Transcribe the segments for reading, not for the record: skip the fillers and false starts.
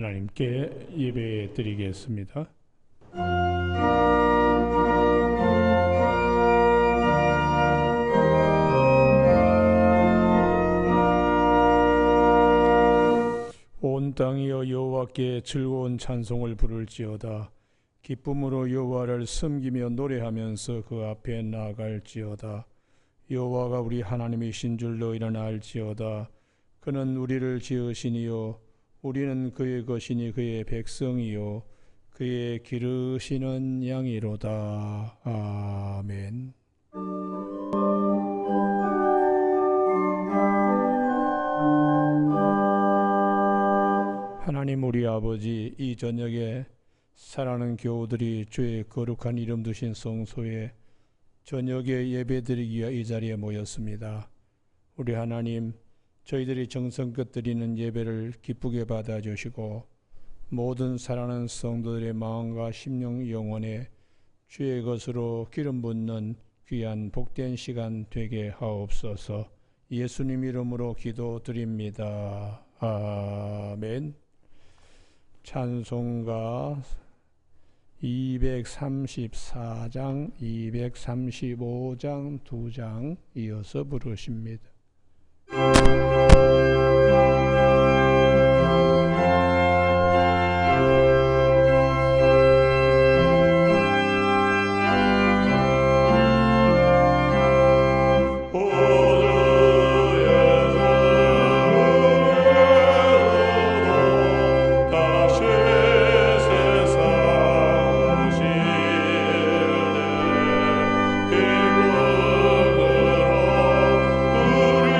하나님께 예배 드리겠습니다. 온 땅이여 여호와께 즐거운 찬송을 부를지어다. 기쁨으로 여호와를 섬기며 노래하면서 그 앞에 나아갈지어다. 여호와가 우리 하나님이신 줄 너희는 알지어다. 그는 우리를 지으시니요 우리는 그의 것이니 그의 백성이요 그의 기르시는 양이로다. 아멘. 하나님 우리 아버지, 이 저녁에 사랑하는 교우들이 주의 거룩한 이름 두신 성소에 저녁에 예배드리기 위해 이 자리에 모였습니다. 우리 하나님, 저희들이 정성껏 드리는 예배를 기쁘게 받아주시고 모든 사랑하는 성도들의 마음과 심령 영혼에 주의 것으로 기름 붓는 귀한 복된 시간 되게 하옵소서. 예수님 이름으로 기도드립니다. 아멘. 찬송가 234장, 235장 두 장 이어서 부르십니다. 일국으로 우리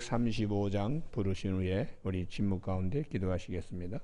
235장 부르신 후에 우리 침묵 가운데 기도하시겠습니다.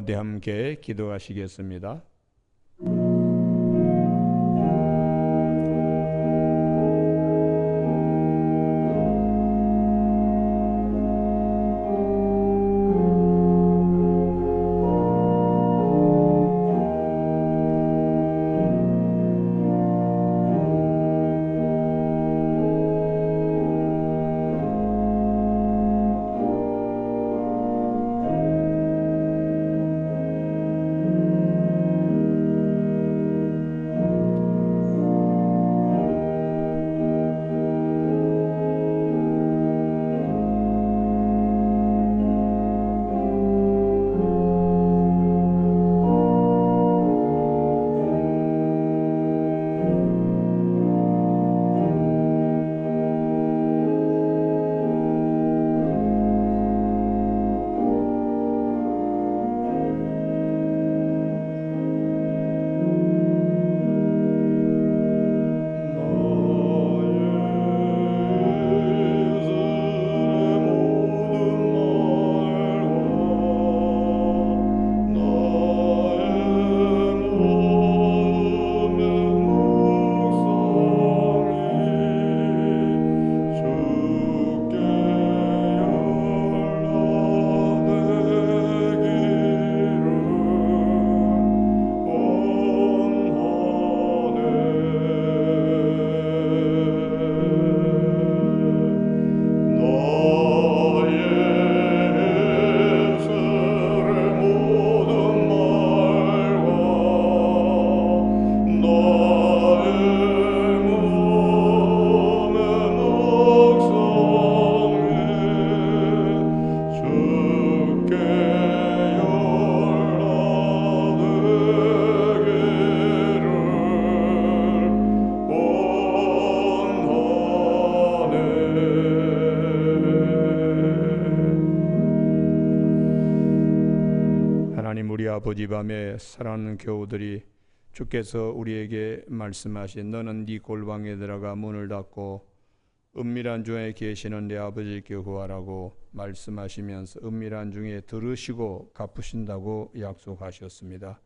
가운데 함께 기도하시겠습니다. 아버지, 밤에 사랑하는 교우들이 주께서 우리에게 말씀하신 너는 네 골방에 들어가 문을 닫고 은밀한 중에 계시는 내 아버지께 구하라고 말씀하시면서 은밀한 중에 들으시고 갚으신다고 약속하셨습니다.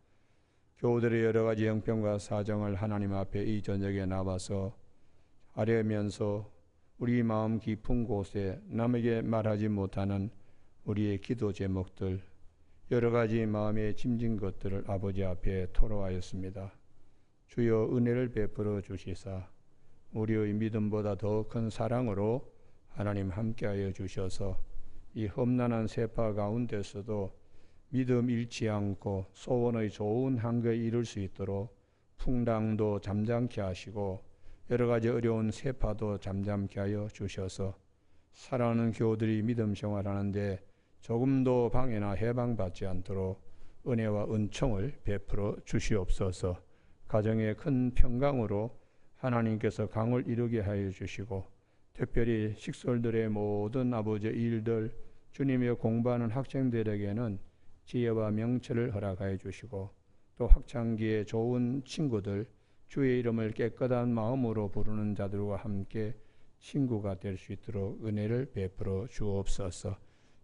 교우들의 여러 가지 형편과 사정을 하나님 앞에 이 저녁에 나와서 아뢰면서 우리 마음 깊은 곳에 남에게 말하지 못하는 우리의 기도 제목들, 여러 가지 마음에 짐진 것들을 아버지 앞에 토로하였습니다. 주여 은혜를 베풀어 주시사 우리의 믿음보다 더 큰 사랑으로 하나님 함께하여 주셔서 이 험난한 세파 가운데서도 믿음 잃지 않고 소원의 좋은 한계에 이룰 수 있도록 풍랑도 잠잠케 하시고 여러 가지 어려운 세파도 잠잠케 하여 주셔서 사랑하는 교우들이 믿음 생활하는데 조금도 방해나 해방받지 않도록 은혜와 은총을 베풀어 주시옵소서. 가정의 큰 평강으로 하나님께서 강을 이루게 하여 주시고 특별히 식솔들의 모든 아버지의 일들, 주님의 공부하는 학생들에게는 지혜와 명철을 허락하여 주시고 또 학창기에 좋은 친구들, 주의 이름을 깨끗한 마음으로 부르는 자들과 함께 친구가 될 수 있도록 은혜를 베풀어 주옵소서.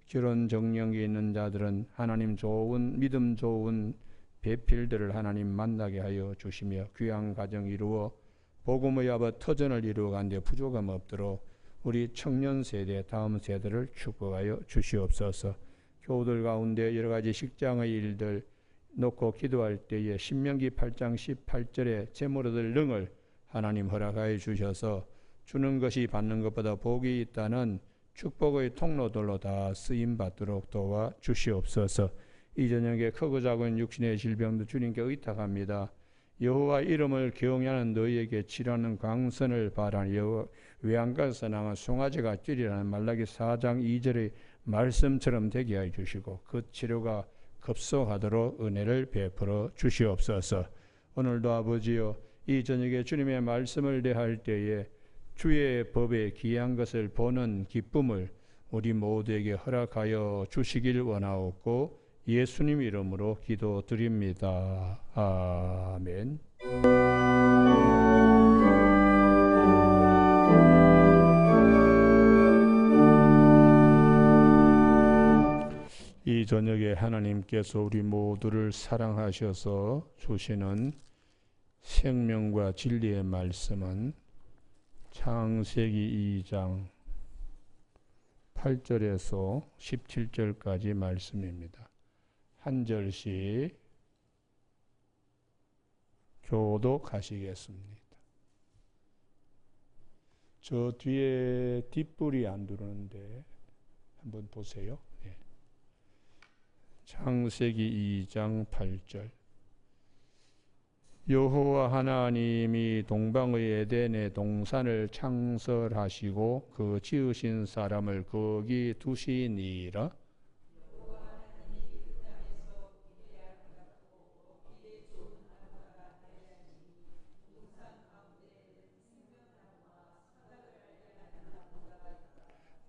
결혼 정령이 있는 자들은 하나님 좋은 믿음 좋은 배필들을 하나님 만나게 하여 주시며 귀한 가정 이루어 복음의 아버 터전을 이루어가는데 부족함 없도록 우리 청년 세대 다음 세대를 축복하여 주시옵소서. 교우들 가운데 여러 가지 직장의 일들 놓고 기도할 때에 신명기 8장 18절에 재물 얻을 능을 하나님 허락하여 주셔서 주는 것이 받는 것보다 복이 있다는 축복의 통로들로 다 쓰임받도록 도와 주시옵소서. 이 저녁에 크고 작은 육신의 질병도 주님께 의탁합니다. 여호와 이름을 경외하는 너희에게 치료하는 광선을 바라니 외양간에서 나온 송아지가 찌리라는 말라기 4장 2절의 말씀처럼 되게 해 주시고 그 치료가 급속하도록 은혜를 베풀어 주시옵소서. 오늘도 아버지여 이 저녁에 주님의 말씀을 대할 때에 주의 법에 귀한 것을 보는 기쁨을 우리 모두에게 허락하여 주시길 원하옵고 예수님 이름으로 기도드립니다. 아멘. 이 저녁에 하나님께서 우리 모두를 사랑하셔서 주시는 생명과 진리의 말씀은 창세기 2장 8절에서 17절까지 말씀입니다. 한 절씩 교독하시겠습니다. 저 뒤에 뒷불이 안 들어오는데 한번 보세요. 예. 창세기 2장 8절 여호와 하나님이 동방의 에덴에 동산을 창설하시고 그 지으신 사람을 거기 두시니라.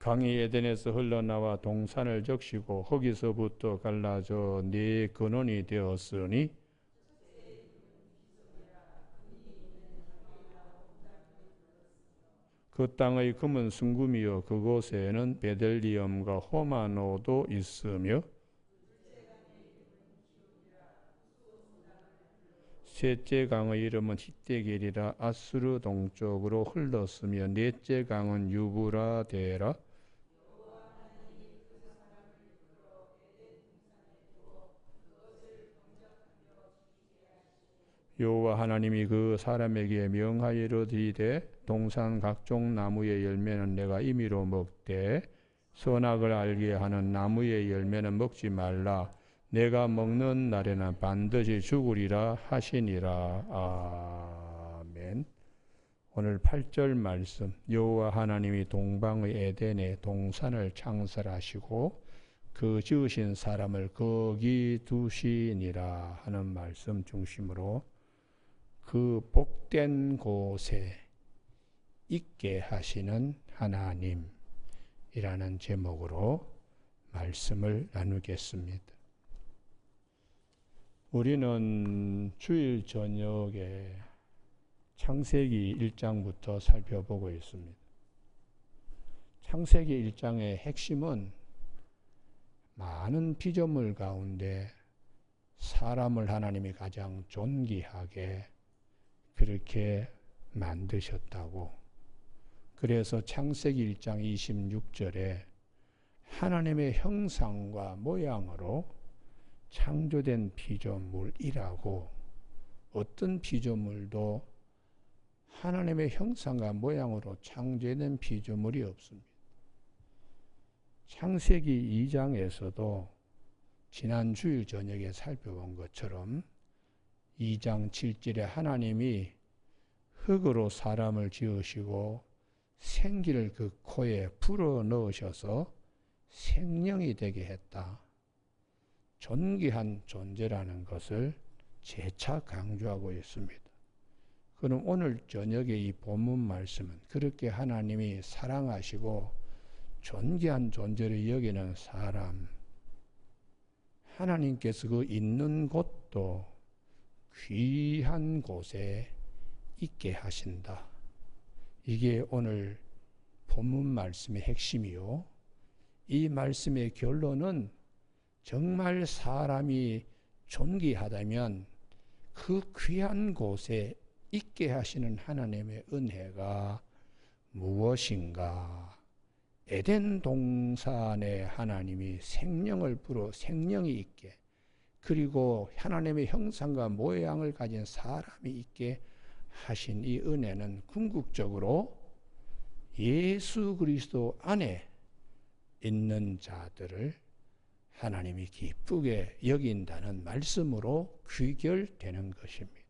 강이 에덴에서 흘러나와 동산을 적시고 거기서부터 갈라져 네 근원이 되었으니 그 땅의 금은 순금이요 그곳에는 베들리엄과 호마노도 있으며 셋째 강의 이름은 히데겔이라 아수르 동쪽으로 흘렀으며 넷째 강은 유브라데라. 여호와 하나님이 그 사람에게 명하여 이르시되 동산 각종 나무의 열매는 내가 임의로 먹되 선악을 알게 하는 나무의 열매는 먹지 말라. 내가 먹는 날에는 반드시 죽으리라 하시니라. 아멘. 오늘 8절 말씀 여호와 하나님이 동방의 에덴에 동산을 창설하시고 그 지으신 사람을 거기 두시니라 하는 말씀 중심으로 그 복된 곳에 있게 하시는 하나님이라는 제목으로 말씀을 나누겠습니다. 우리는 주일 저녁에 창세기 1장부터 살펴보고 있습니다. 창세기 1장의 핵심은 많은 피조물 가운데 사람을 하나님이 가장 존귀하게 그렇게 만드셨다고. 그래서 창세기 1장 26절에 하나님의 형상과 모양으로 창조된 피조물이라고, 어떤 피조물도 하나님의 형상과 모양으로 창조된 피조물이 없습니다. 창세기 2장에서도 지난 주일 저녁에 살펴본 것처럼 2장 7절에 하나님이 흙으로 사람을 지으시고 생기를 그 코에 불어넣으셔서 생명이 되게 했다. 존귀한 존재라는 것을 재차 강조하고 있습니다. 그럼 오늘 저녁에 이 본문 말씀은 그렇게 하나님이 사랑하시고 존귀한 존재를 여기는 사람, 하나님께서 그 있는 곳도 귀한 곳에 있게 하신다. 이게 오늘 본문 말씀의 핵심이요. 이 말씀의 결론은 정말 사람이 존귀하다면 그 귀한 곳에 있게 하시는 하나님의 은혜가 무엇인가? 에덴 동산에 하나님이 생명을 불어 생명이 있게, 그리고 하나님의 형상과 모양을 가진 사람이 있게 하신 이 은혜는 궁극적으로 예수 그리스도 안에 있는 자들을 하나님이 기쁘게 여긴다는 말씀으로 귀결되는 것입니다.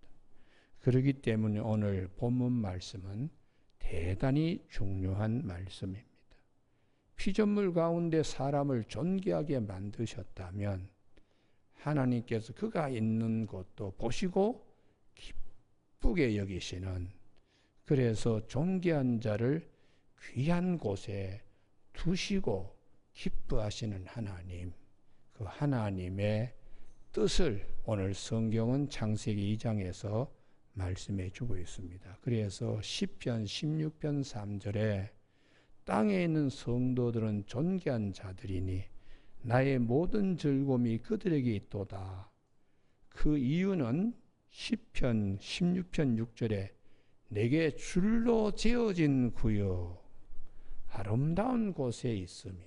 그렇기 때문에 오늘 본문 말씀은 대단히 중요한 말씀입니다. 피조물 가운데 사람을 존귀하게 만드셨다면 하나님께서 그가 있는 곳도 보시고 기쁘게 여기시는, 그래서 존귀한 자를 귀한 곳에 두시고 기뻐하시는 하나님, 그 하나님의 뜻을 오늘 성경은 창세기 2장에서 말씀해 주고 있습니다. 그래서 시편 16편 3절에 땅에 있는 성도들은 존귀한 자들이니 나의 모든 즐거움이 그들에게 있도다. 그 이유는 시편 16편 6절에 내게 줄로 지어진 구역 아름다운 곳에 있으며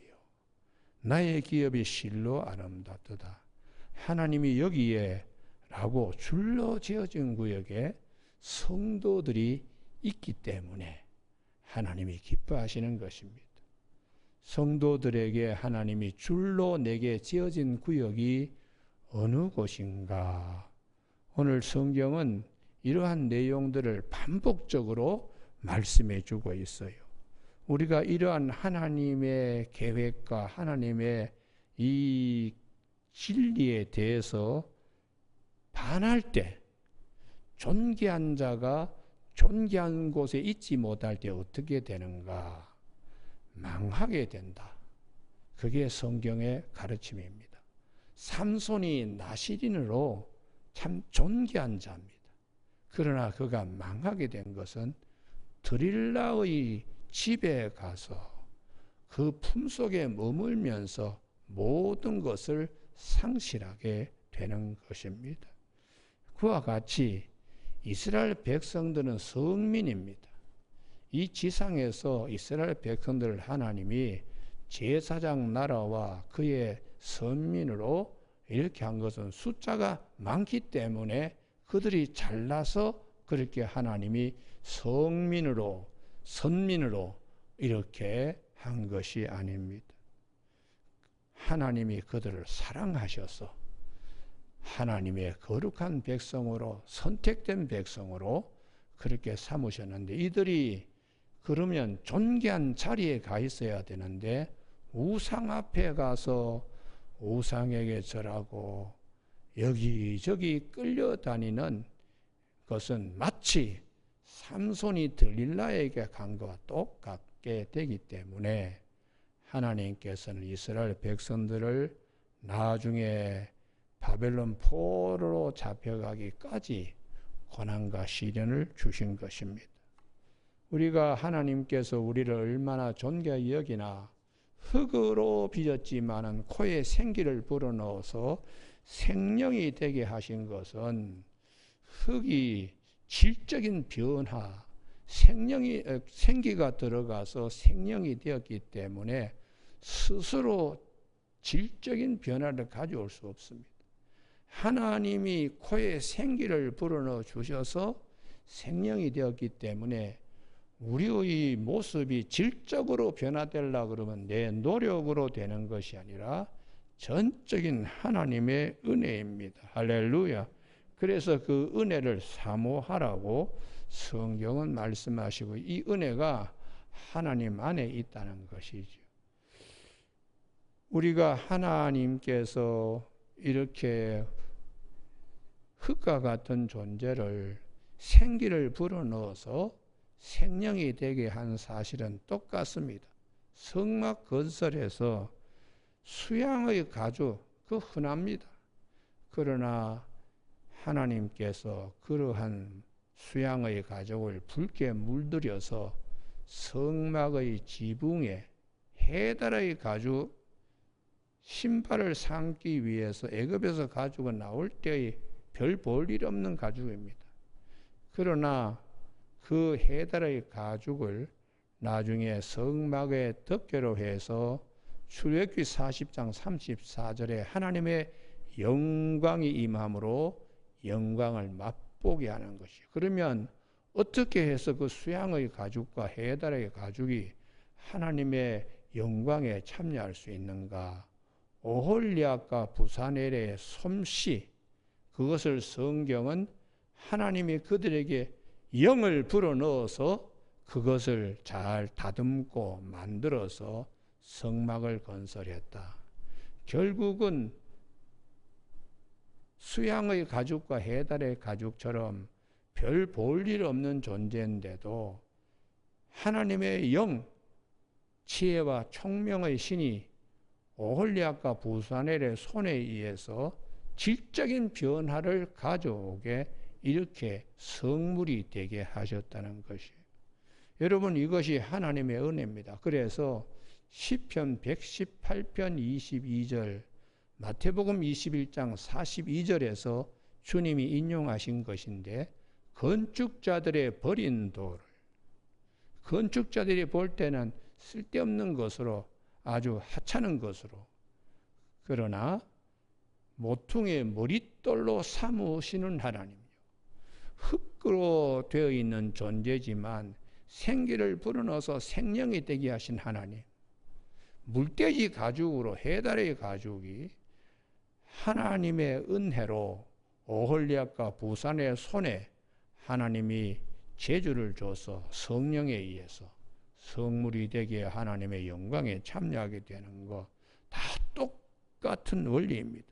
나의 기업이 실로 아름답도다. 하나님이 여기에 라고 줄로 지어진 구역에 성도들이 있기 때문에 하나님이 기뻐하시는 것입니다. 성도들에게 하나님이 줄로 내게 지어진 구역이 어느 곳인가? 오늘 성경은 이러한 내용들을 반복적으로 말씀해 주고 있어요. 우리가 이러한 하나님의 계획과 하나님의 이 진리에 대해서 반할 때, 존귀한 자가 존귀한 곳에 있지 못할 때 어떻게 되는가? 망하게 된다. 그게 성경의 가르침입니다. 삼손이 나시린으로 참 존귀한 자입니다. 그러나 그가 망하게 된 것은 드릴라의 집에 가서 그 품속에 머물면서 모든 것을 상실하게 되는 것입니다. 그와 같이 이스라엘 백성들은 성민입니다. 이 지상에서 이스라엘 백성들을 하나님이 제사장 나라와 그의 선민으로 이렇게 한 것은 숫자가 많기 때문에 그들이 잘나서 그렇게 하나님이 성민으로 선민으로 이렇게 한 것이 아닙니다. 하나님이 그들을 사랑하셔서 하나님의 거룩한 백성으로, 선택된 백성으로 그렇게 삼으셨는데, 이들이 그러면 존귀한 자리에 가 있어야 되는데 우상 앞에 가서 우상에게 절하고 여기저기 끌려다니는 것은 마치 삼손이 들릴라에게 간 것과 똑같게 되기 때문에 하나님께서는 이스라엘 백성들을 나중에 바벨론 포로로 잡혀가기까지 고난과 시련을 주신 것입니다. 우리가 하나님께서 우리를 얼마나 존귀하게 여기나 흙으로 빚었지만은 코에 생기를 불어넣어서 생명이 되게 하신 것은 흙이 질적인 변화, 생기가 들어가서 생명이 되었기 때문에 스스로 질적인 변화를 가져올 수 없습니다. 하나님이 코에 생기를 불어넣어 주셔서 생명이 되었기 때문에 우리의 모습이 질적으로 변화되려고 그러면 내 노력으로 되는 것이 아니라 전적인 하나님의 은혜입니다. 할렐루야. 그래서 그 은혜를 사모하라고 성경은 말씀하시고 이 은혜가 하나님 안에 있다는 것이죠. 우리가 하나님께서 이렇게 흙과 같은 존재를 생기를 불어넣어서 생명이 되게 한 사실은 똑같습니다. 성막 건설에서 수양의 가죽, 그 흔합니다. 그러나 하나님께서 그러한 수양의 가죽을 붉게 물들여서 성막의 지붕에 해달의 가죽, 신발을 삼기 위해서 애굽에서 가죽은 나올 때의 별 볼 일 없는 가죽입니다. 그러나 그 해달의 가죽을 나중에 성막의 덮개로 해서 출애굽기 40장 34절에 하나님의 영광이 임함으로 영광을 맛보게 하는 것이요. 그러면 어떻게 해서 그 수양의 가죽과 해달의 가죽이 하나님의 영광에 참여할 수 있는가? 오홀리압과 부사넬의 솜씨, 그것을 성경은 하나님이 그들에게 영을 불어넣어서 그것을 잘 다듬고 만들어서 성막을 건설했다. 결국은 수양의 가죽과 해달의 가죽처럼 별 볼 일 없는 존재인데도 하나님의 영, 지혜와 총명의 신이 오홀리압과 부사넬의 손에 의해서 질적인 변화를 가져오게 이렇게 성물이 되게 하셨다는 것이에요. 여러분, 이것이 하나님의 은혜입니다. 그래서 시편 118편 22절, 마태복음 21장 42절에서 주님이 인용하신 것인데, 건축자들의 버린 돌을, 건축자들이 볼 때는 쓸데없는 것으로, 아주 하찮은 것으로, 그러나 모퉁이의 머릿돌로 삼으시는 하나님이요, 흙으로 되어 있는 존재지만 생기를 불어넣어서 생명이 되게 하신 하나님, 물돼지 가죽으로 해달의 가죽이 하나님의 은혜로 오홀리압과 부산의 손에 하나님이 재주를 줘서 성령에 의해서 성물이 되게 하나님의 영광에 참여하게 되는 것, 다 똑같은 원리입니다.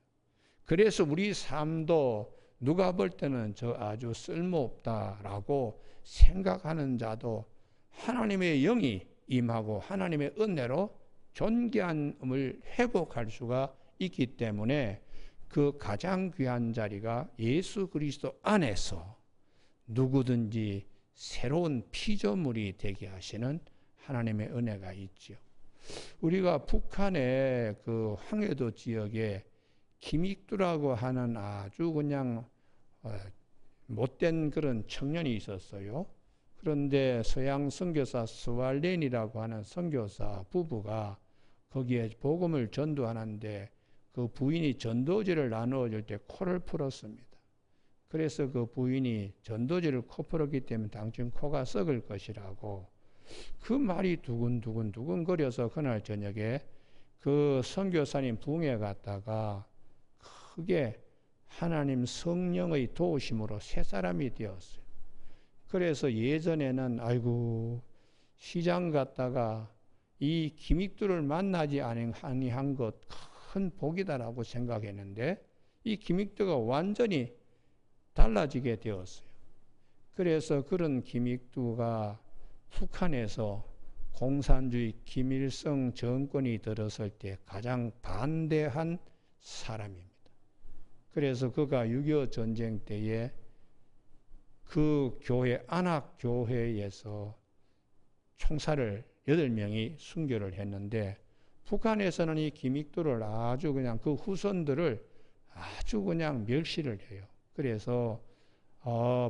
그래서 우리 삶도 누가 볼 때는 저 아주 쓸모없다라고 생각하는 자도 하나님의 영이 임하고 하나님의 은혜로 존귀함을 회복할 수가 있기 때문에 그 가장 귀한 자리가 예수 그리스도 안에서 누구든지 새로운 피조물이 되게 하시는 하나님의 은혜가 있죠. 우리가 북한의 그 황해도 지역에 김익두라고 하는 아주 그냥 못된 그런 청년이 있었어요. 그런데 서양 선교사 스왈렌이라고 하는 선교사 부부가 거기에 복음을 전도하는데 그 부인이 전도지를 나누어 줄 때 코를 풀었습니다. 그래서 그 부인이 전도지를 코 풀었기 때문에 당신 코가 썩을 것이라고, 그 말이 두근두근 거려서 그날 저녁에 그 선교사님 붕에 갔다가 크게 하나님 성령의 도우심으로 새 사람이 되었어요. 그래서 예전에는 아이고 시장 갔다가 이 김익두를 만나지 아니한 것 큰 복이다라고 생각했는데 이 김익두가 완전히 달라지게 되었어요. 그래서 그런 김익두가 북한에서 공산주의 김일성 정권이 들어설 때 가장 반대한 사람입니다. 그래서 그가 6.25 전쟁 때에 그 교회 안학교회에서 총사를 8명이 순교를 했는데, 북한에서는 이 김익도를 아주 그냥 그 후손들을 아주 그냥 멸시를 해요. 그래서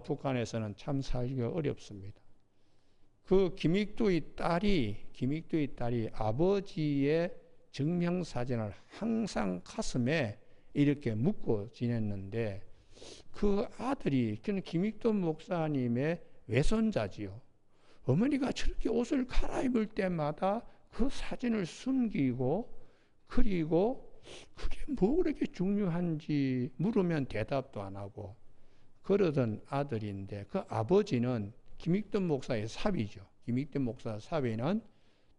북한에서는 참 살기가 어렵습니다. 그 김익도의 딸이 아버지의 증명사진을 항상 가슴에 이렇게 묶고 지냈는데, 그 아들이, 그는 김익도 목사님의 외손자지요. 어머니가 저렇게 옷을 갈아입을 때마다 그 사진을 숨기고, 그리고 그게 뭐 그렇게 중요한지 물으면 대답도 안 하고 그러던 아들인데, 그 아버지는 김익도 목사의 사위죠. 김익도 목사 사위는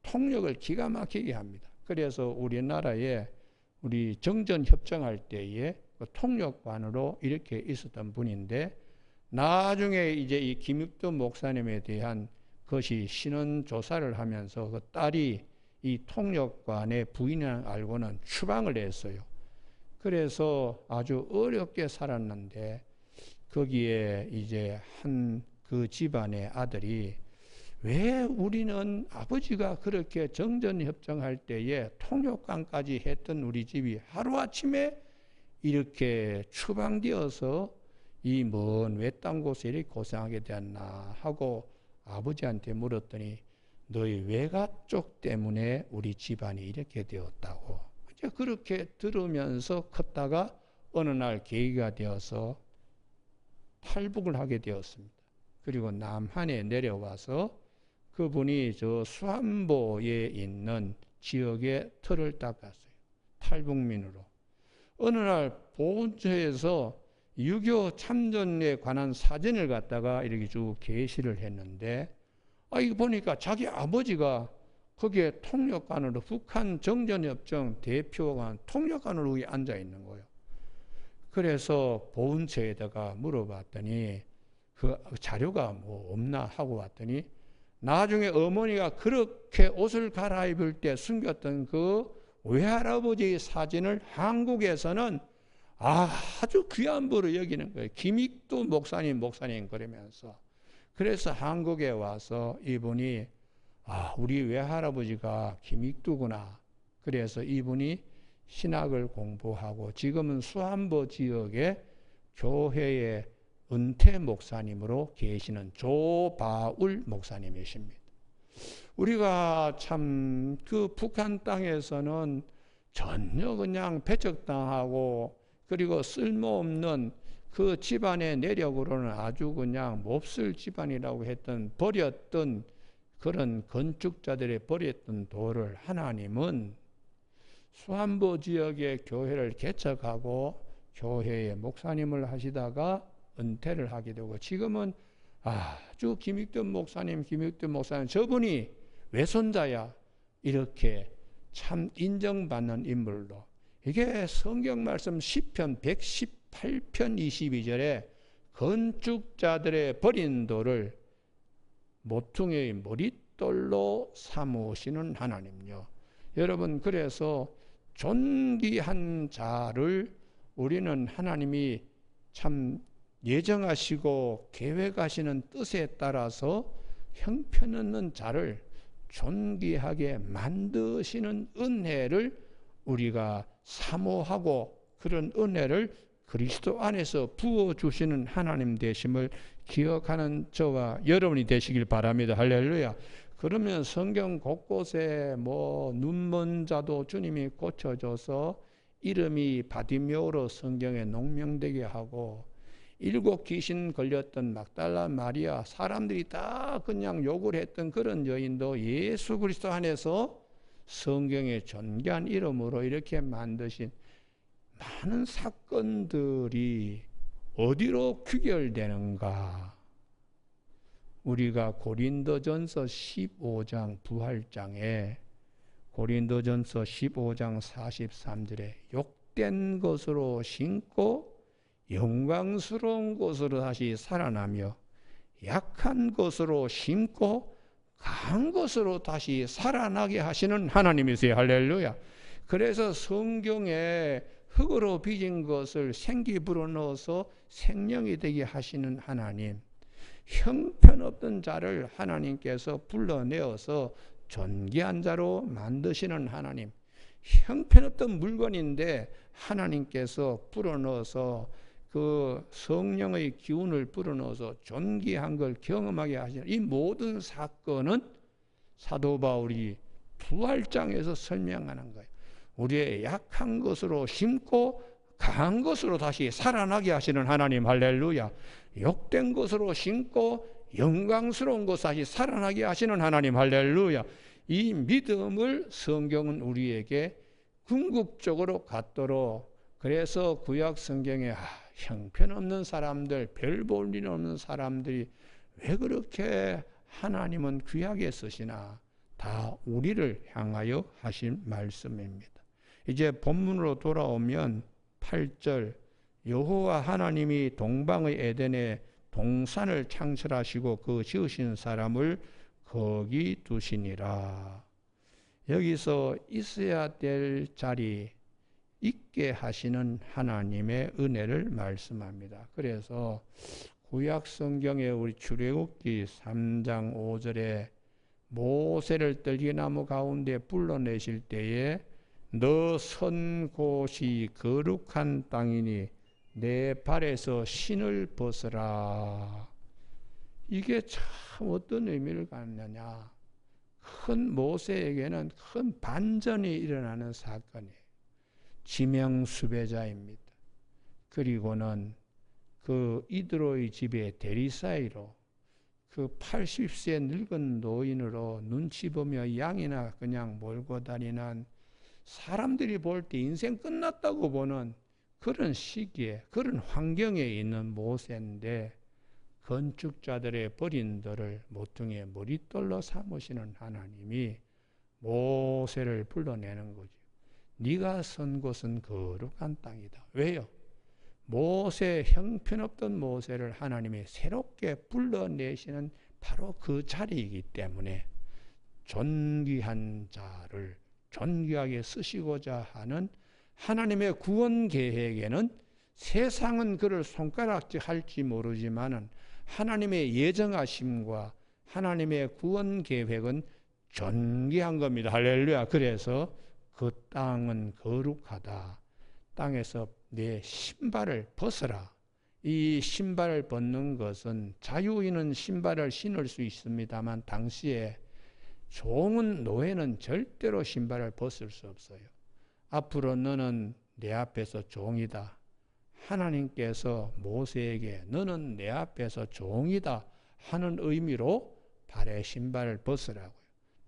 통역을 기가 막히게 합니다. 그래서 우리나라에 우리 정전 협정할 때에 그 통역관으로 이렇게 있었던 분인데, 나중에 이제 이 김익도 목사님에 대한 것이 신원 조사를 하면서 그 딸이 이 통역관의 부인을 알고는 추방을 했어요. 그래서 아주 어렵게 살았는데, 거기에 이제 한 그 집안의 아들이, 왜 우리는 아버지가 그렇게 정전협정할 때에 통역관까지 했던 우리 집이 하루아침에 이렇게 추방되어서 이 먼 외딴 곳에 이렇게 고생하게 되었나 하고 아버지한테 물었더니, 너희 외가족 때문에 우리 집안이 이렇게 되었다고. 이제 그렇게 들으면서 컸다가 어느 날 계기가 되어서 탈북을 하게 되었습니다. 그리고 남한에 내려와서 그분이 저 수안보에 있는 지역에 터를 닦았어요. 탈북민으로. 어느 날 보훈처에서 6.25 참전에 관한 사진을 갖다가 이렇게 쭉 게시를 했는데, 이거 보니까 자기 아버지가 거기에 통역관으로, 북한 정전협정 대표관 통역관으로 앉아 있는 거예요. 그래서 보훈처에다가 물어봤더니 그 자료가 뭐 없나 하고 왔더니, 나중에 어머니가 그렇게 옷을 갈아입을 때 숨겼던 그 외할아버지의 사진을 한국에서는 아주 귀한 부로 여기는 거예요. 김익도 목사님 그러면서. 그래서 한국에 와서 이분이 우리 외할아버지가 김익도구나. 그래서 이분이 신학을 공부하고 지금은 수안보 지역의 교회의 은퇴 목사님으로 계시는 조바울 목사님이십니다. 우리가 참 그 북한 땅에서는 전혀 그냥 배척당하고, 그리고 쓸모없는 그 집안의 내력으로는 아주 그냥 몹쓸 집안이라고 했던, 버렸던 그런 건축자들의 버렸던 도를 하나님은 수안보 지역의 교회를 개척하고 교회의 목사님을 하시다가 은퇴를 하게 되고, 지금은 아주 김익도 목사님 저분이 외손자야, 이렇게 참 인정받는 인물로. 이게 성경 말씀 시편 118편 22절에 건축자들의 버린 돌을 모퉁이의 머릿돌로 삼으시는 하나님요. 여러분, 그래서 존귀한 자를 우리는 하나님이 참 예정하시고 계획하시는 뜻에 따라서 형편없는 자를 존귀하게 만드시는 은혜를 우리가 사모하고, 그런 은혜를 그리스도 안에서 부어주시는 하나님 되심을 기억하는 저와 여러분이 되시길 바랍니다. 할렐루야. 그러면 성경 곳곳에 뭐 눈먼 자도 주님이 고쳐줘서 이름이 바디메오로 성경에 농명되게 하고, 7 귀신 걸렸던 막달라 마리아, 사람들이 다 그냥 욕을 했던 그런 여인도 예수 그리스도 안에서 성경의 존귀한 이름으로 이렇게 만드신 많은 사건들이 어디로 귀결되는가? 우리가 고린도전서 15장 부활장에, 고린도전서 15장 43절에 욕된 것으로 신고 영광스러운 것으로 다시 살아나며, 약한 것으로 심고 강한 것으로 다시 살아나게 하시는 하나님이세요. 할렐루야. 그래서 성경에 흙으로 빚은 것을 생기 불어넣어서 생명이 되게 하시는 하나님, 형편없던 자를 하나님께서 불러내어서 존귀한 자로 만드시는 하나님, 형편없던 물건인데 하나님께서 불어넣어서 그 성령의 기운을 불어넣어서 존귀한 걸 경험하게 하시는 이 모든 사건은 사도 바울이 부활장에서 설명하는 거예요. 우리의 약한 것으로 심고 강한 것으로 다시 살아나게 하시는 하나님, 할렐루야. 욕된 것으로 심고 영광스러운 것 다시 살아나게 하시는 하나님, 할렐루야. 이 믿음을 성경은 우리에게 궁극적으로 갖도록, 그래서 구약 성경에 형편없는 사람들, 별 볼 일 없는 사람들이 왜 그렇게 하나님은 귀하게 쓰시나, 다 우리를 향하여 하신 말씀입니다. 이제 본문으로 돌아오면 8절, 여호와 하나님이 동방의 에덴에 동산을 창설하시고 그 지으신 사람을 거기 두시니라. 여기서 있어야 될 자리 있게 하시는 하나님의 은혜를 말씀합니다. 그래서 구약 성경에 우리 출애굽기 3장 5절에 모세를 떨기나무 가운데 불러내실 때에 너 선 곳이 거룩한 땅이니 내 발에서 신을 벗어라. 이게 참 어떤 의미를 갖느냐. 큰 모세에게는 큰 반전이 일어나는 사건이에요. 지명수배자입니다. 그리고는 그 이드로의 집의 대리사이로 그 80세 늙은 노인으로 눈치 보며 양이나 그냥 몰고 다니는, 사람들이 볼 때 인생 끝났다고 보는 그런 시기에, 그런 환경에 있는 모세인데 건축자들의 버린들을 모퉁이에 머릿돌로 삼으시는 하나님이 모세를 불러내는 거죠. 네가 선 곳은 거룩한 땅이다. 왜요? 모세, 형편없던 모세를 하나님이 새롭게 불러내시는 바로 그 자리이기 때문에 존귀한 자를 존귀하게 쓰시고자 하는 하나님의 구원 계획에는 세상은 그를 손가락질 할지 모르지만은 하나님의 예정하심과 하나님의 구원 계획은 존귀한 겁니다. 할렐루야. 그래서 그 땅은 거룩하다. 땅에서 내 신발을 벗어라. 이 신발을 벗는 것은 자유인은 신발을 신을 수 있습니다만 당시에 종은, 노예는 절대로 신발을 벗을 수 없어요. 앞으로 너는 내 앞에서 종이다. 하나님께서 모세에게 너는 내 앞에서 종이다 하는 의미로 발에 신발을 벗으라고요.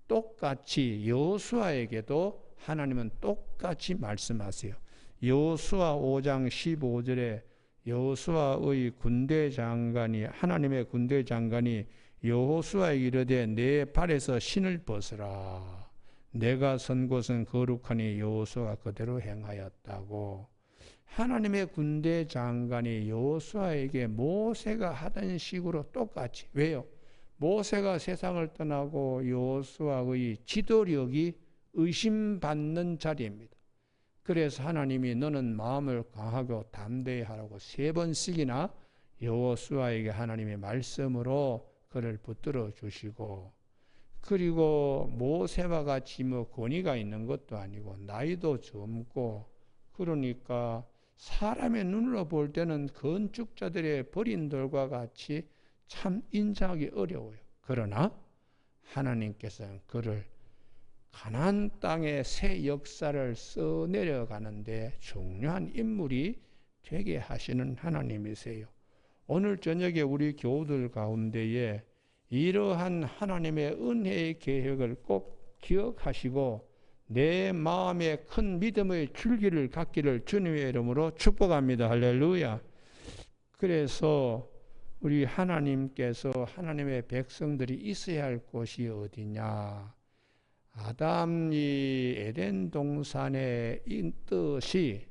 똑같이 여호수아에게도 하나님은 똑같이 말씀하세요. 여호수아 5장 15절에 여호수아의 군대 장관이, 하나님의 군대 장관이 여호수아에게 이르되 내 발에서 신을 벗으라. 내가 선 곳은 거룩하니 여호수아가 그대로 행하였다고. 하나님의 군대 장관이 여호수아에게 모세가 하던 식으로 똑같이. 왜요? 모세가 세상을 떠나고 여호수아의 지도력이 의심받는 자리입니다. 그래서 하나님이 너는 마음을 강하고 담대히 하라고 3번씩이나 여호수아에게 하나님의 말씀으로 그를 붙들어 주시고, 그리고 모세와 같이 권위가 있는 것도 아니고 나이도 젊고, 그러니까 사람의 눈으로 볼 때는 건축자들의 버린 돌과 같이 참 인정하기 어려워요. 그러나 하나님께서는 그를 가나안 땅의 새 역사를 써내려가는데 중요한 인물이 되게 하시는 하나님이세요. 오늘 저녁에 우리 교우들 가운데에 이러한 하나님의 은혜의 계획을 꼭 기억하시고 내 마음에 큰 믿음의 줄기를 갖기를 주님의 이름으로 축복합니다. 할렐루야. 그래서 우리 하나님께서 하나님의 백성들이 있어야 할 곳이 어디냐. 아담이 에덴 동산에 있듯이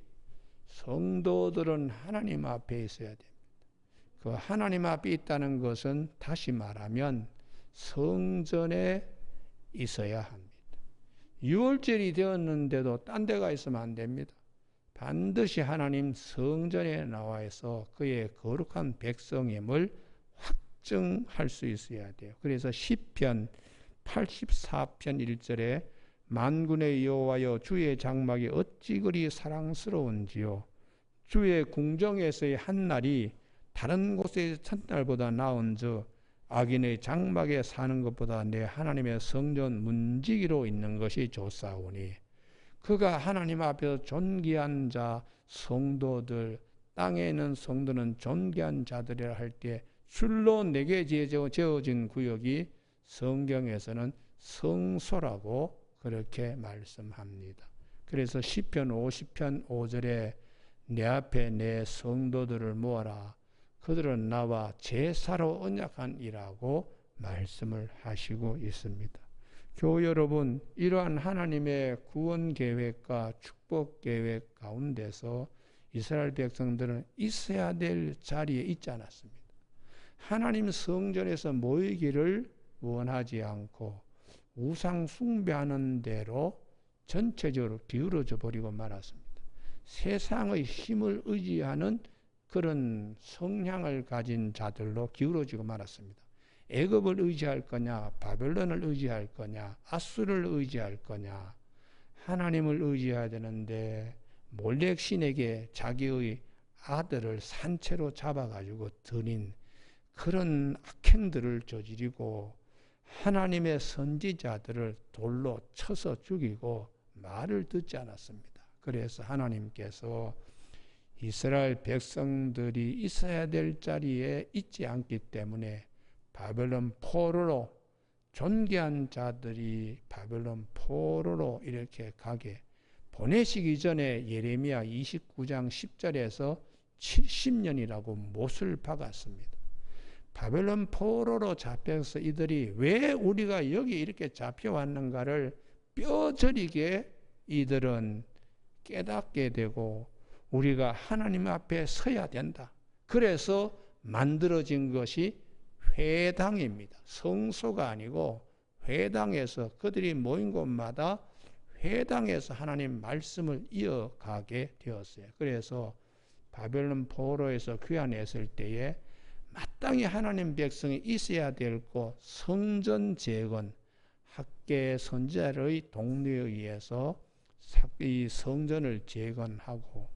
성도들은 하나님 앞에 있어야 됩니다. 그 하나님 앞에 있다는 것은 다시 말하면 성전에 있어야 합니다. 6월절이 되었는데도 딴 데가 있으면 안 됩니다. 반드시 하나님 성전에 나와서 그의 거룩한 백성임을 확증할 수 있어야 돼요. 그래서 시편 84편 1절에 만군의 여호와여 주의 장막이 어찌 그리 사랑스러운지요. 주의 궁정에서의 한 날이 다른 곳의 첫날보다 나은즉 악인의 장막에 사는 것보다 내 하나님의 성전 문지기로 있는 것이 좋사오니 그가 하나님 앞에서 존귀한 자 성도들 땅에 있는 성도는 존귀한 자들이라 할 때 줄로 내게 지어진 구역이 성경에서는 성소라고 그렇게 말씀합니다. 그래서 시편 50편 5절에 내 앞에 내 성도들을 모아라. 그들은 나와 제사로 언약한이라고 말씀을 하시고 있습니다. 교우 여러분, 이러한 하나님의 구원 계획과 축복 계획 가운데서 이스라엘 백성들은 있어야 될 자리에 있지 않았습니다. 하나님 성전에서 모이기를 원하지 않고 우상 숭배하는 대로 전체적으로 기울어져 버리고 말았습니다. 세상의 힘을 의지하는 그런 성향을 가진 자들로 기울어지고 말았습니다. 애굽을 의지할 거냐, 바벨론을 의지할 거냐, 아수르를 의지할 거냐, 하나님을 의지해야 되는데 몰렉 신에게 자기의 아들을 산채로 잡아가지고 드린 그런 악행들을 저지르고 하나님의 선지자들을 돌로 쳐서 죽이고 말을 듣지 않았습니다. 그래서 하나님께서 이스라엘 백성들이 있어야 될 자리에 있지 않기 때문에 바벨론 포로로 존귀한 자들이 바벨론 포로로 이렇게 가게 보내시기 전에 예레미야 29장 10절에서 70년이라고 못을 박았습니다. 바벨론 포로로 잡혀서 이들이 왜 우리가 여기 이렇게 잡혀왔는가를 뼈저리게 이들은 깨닫게 되고 우리가 하나님 앞에 서야 된다. 그래서 만들어진 것이 회당입니다. 성소가 아니고 회당에서 그들이 모인 곳마다 회당에서 하나님 말씀을 이어가게 되었어요. 그래서 바벨론 포로에서 귀환했을 때에 마땅히 하나님 백성이 있어야 될 곳 성전 재건 학계 선지자의 동료에 의해서 이 성전을 재건하고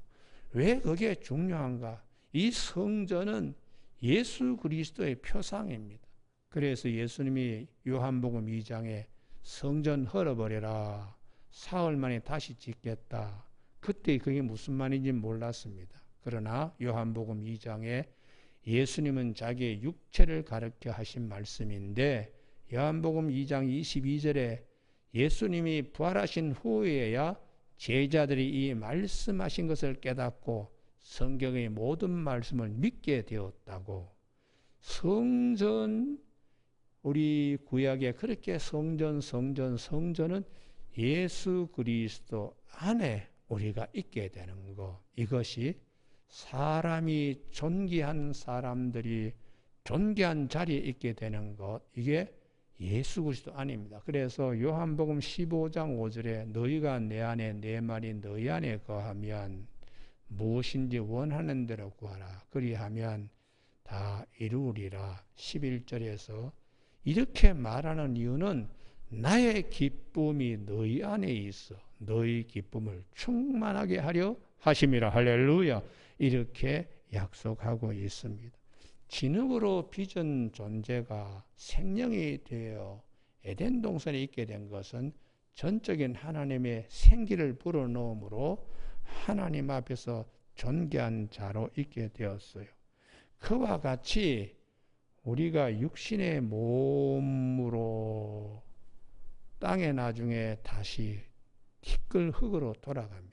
왜 그게 중요한가? 이 성전은 예수 그리스도의 표상입니다. 그래서 예수님이 요한복음 2장에 성전 헐어버려라. 사흘 만에 다시 짓겠다. 그때 그게 무슨 말인지 몰랐습니다. 그러나 요한복음 2장에 예수님은 자기의 육체를 가르쳐 하신 말씀인데 요한복음 2장 22절에 예수님이 부활하신 후에야 제자들이 이 말씀하신 것을 깨닫고 성경의 모든 말씀을 믿게 되었다고. 성전, 우리 구약에 그렇게 성전은 예수 그리스도 안에 우리가 있게 되는 것. 이것이 사람이 존귀한 사람들이 존귀한 자리에 있게 되는 것. 이게 예수 그리스도 안입니다. 그래서 요한복음 15장 5절에 너희가 내 안에 내 말이 너희 안에 거하면 무엇인지 원하는 대로 구하라. 그리하면 다 이루리라. 11절에서 이렇게 말하는 이유는 나의 기쁨이 너희 안에 있어 너희 기쁨을 충만하게 하려 하심이라. 할렐루야. 이렇게 약속하고 있습니다. 진흙으로 빚은 존재가 생명이 되어 에덴 동산에 있게 된 것은 전적인 하나님의 생기를 불어넣음으로 하나님 앞에서 존귀한 자로 있게 되었어요. 그와 같이 우리가 육신의 몸으로 땅에 나중에 다시 티끌 흙으로 돌아갑니다.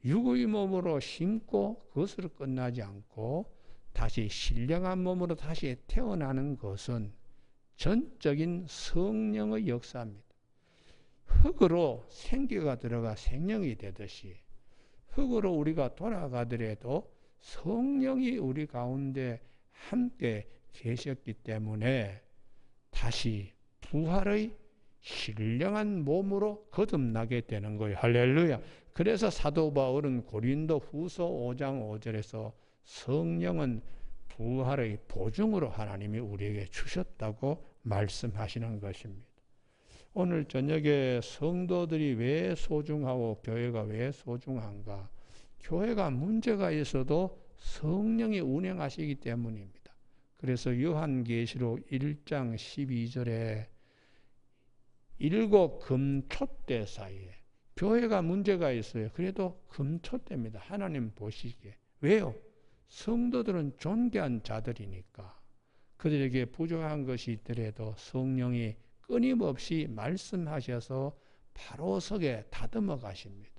육의 몸으로 심고 그것으로 끝나지 않고 다시 신령한 몸으로 다시 태어나는 것은 전적인 성령의 역사입니다. 흙으로 생기가 들어가 생명이 되듯이 흙으로 우리가 돌아가더라도 성령이 우리 가운데 함께 계셨기 때문에 다시 부활의 신령한 몸으로 거듭나게 되는 거예요. 할렐루야. 그래서 사도 바울은 고린도 후서 5장 5절에서 성령은 부활의 보증으로 하나님이 우리에게 주셨다고 말씀하시는 것입니다. 오늘 저녁에 성도들이 왜 소중하고 교회가 왜 소중한가? 교회가 문제가 있어도 성령이 운행하시기 때문입니다. 그래서 요한계시록 1장 12절에 7 금초 때 사이에 교회가 문제가 있어요. 그래도 금초 때입니다. 하나님 보시기에. 왜요? 성도들은 존귀한 자들이니까 그들에게 부족한 것이 있더라도 성령이 끊임없이 말씀하셔서 바로 서게 다듬어 가십니다.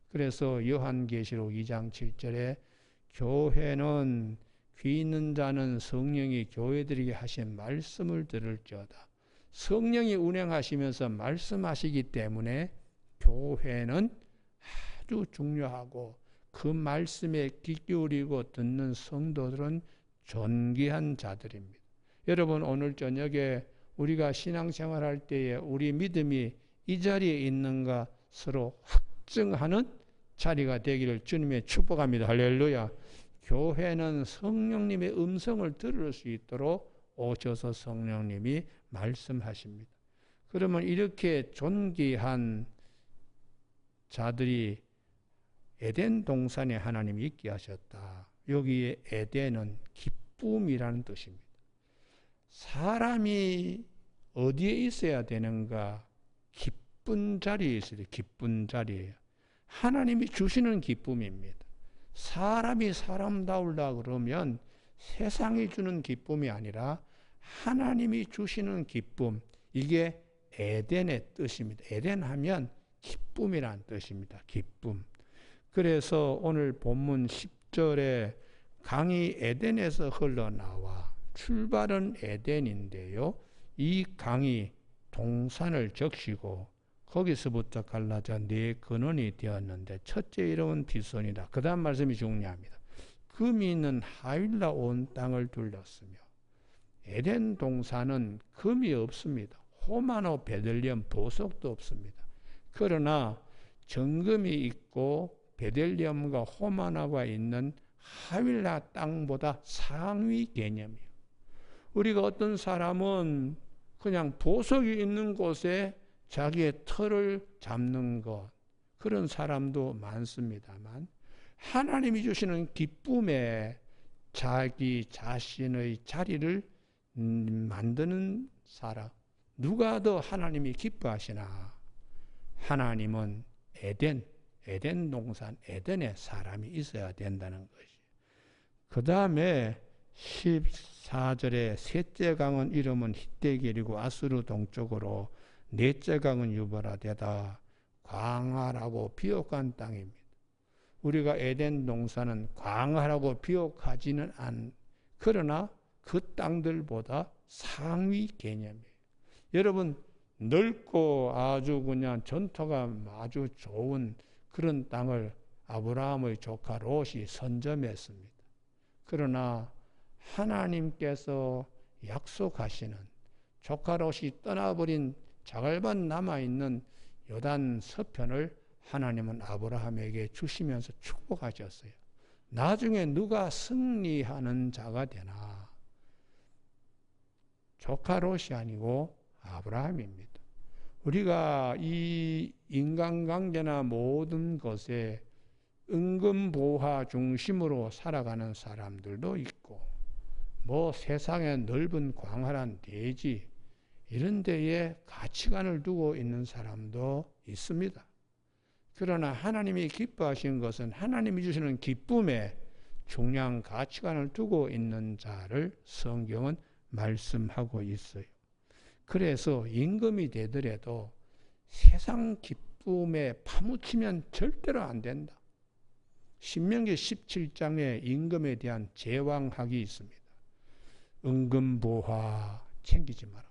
그래서 요한계시록 2장 7절에 교회는 귀 있는 자는 성령이 교회들에게 하신 말씀을 들을지어다. 성령이 운행하시면서 말씀하시기 때문에 교회는 아주 중요하고 그 말씀에 귀 기울이고 듣는 성도들은 존귀한 자들입니다. 여러분 오늘 저녁에 우리가 신앙생활할 때에 우리 믿음이 이 자리에 있는가 서로 확증하는 자리가 되기를 주님의 축복합니다. 할렐루야. 교회는 성령님의 음성을 들을 수 있도록 오셔서 성령님이 말씀하십니다. 그러면 이렇게 존귀한 자들이 에덴 동산에 하나님이 있게 하셨다. 여기에 에덴은 기쁨이라는 뜻입니다. 사람이 어디에 있어야 되는가? 기쁜 자리에 있어야 돼요. 기쁜 자리에요. 하나님이 주시는 기쁨입니다. 사람이 사람다우려 그러면 세상이 주는 기쁨이 아니라 하나님이 주시는 기쁨, 이게 에덴의 뜻입니다. 에덴 하면 기쁨이란 뜻입니다. 기쁨. 그래서 오늘 본문 10절에 강이 에덴에서 흘러나와 출발은 에덴인데요. 이 강이 동산을 적시고 거기서부터 갈라져 네 근원이 되었는데 첫째 이름은 디손이다. 그 다음 말씀이 중요합니다. 금이 있는 하윌라 온 땅을 둘렀으며 에덴 동산은 금이 없습니다. 호마노 베들리엄 보석도 없습니다. 그러나 정금이 있고 베들리엄과 호마노가 있는 하윌라 땅보다 상위 개념이에요. 우리가 어떤 사람은 그냥 보석이 있는 곳에 자기의 털을 잡는 것, 그런 사람도 많습니다만 하나님이 주시는 기쁨에 자기 자신의 자리를 만드는 사람, 누가 더 하나님이 기뻐하시나? 하나님은 에덴 동산, 에덴에 사람이 있어야 된다는 것이. 그 다음에 14절에 셋째 강은 이름은 히데길이고 아수르 동쪽으로, 넷째 강은 유브라데다. 광활하고 비옥한 땅입니다. 우리가 에덴 동산은 광활하고 비옥하지는 않, 그러나 그 땅들보다 상위 개념이에요. 여러분, 넓고 아주 그냥 전토가 아주 좋은 그런 땅을 아브라함의 조카 롯이 선점했습니다. 그러나 하나님께서 약속하시는, 조카 롯이 떠나버린 자갈반 남아있는 요단 서편을 하나님은 아브라함에게 주시면서 축복하셨어요. 나중에 누가 승리하는 자가 되나? 조카 롯이 아니고 아브라함입니다. 우리가 이 인간관계나 모든 것에 은근보화 중심으로 살아가는 사람들도 있고, 뭐 세상에 넓은 광활한 대지 이런 데에 가치관을 두고 있는 사람도 있습니다. 그러나 하나님이 기뻐하신 것은 하나님이 주시는 기쁨에 중요한 가치관을 두고 있는 자를 성경은 말씀하고 있어요. 그래서 임금이 되더라도 세상 기쁨에 파묻히면 절대로 안 된다. 신명기 17장에 임금에 대한 제왕학이 있습니다. 은근보화 챙기지 마라.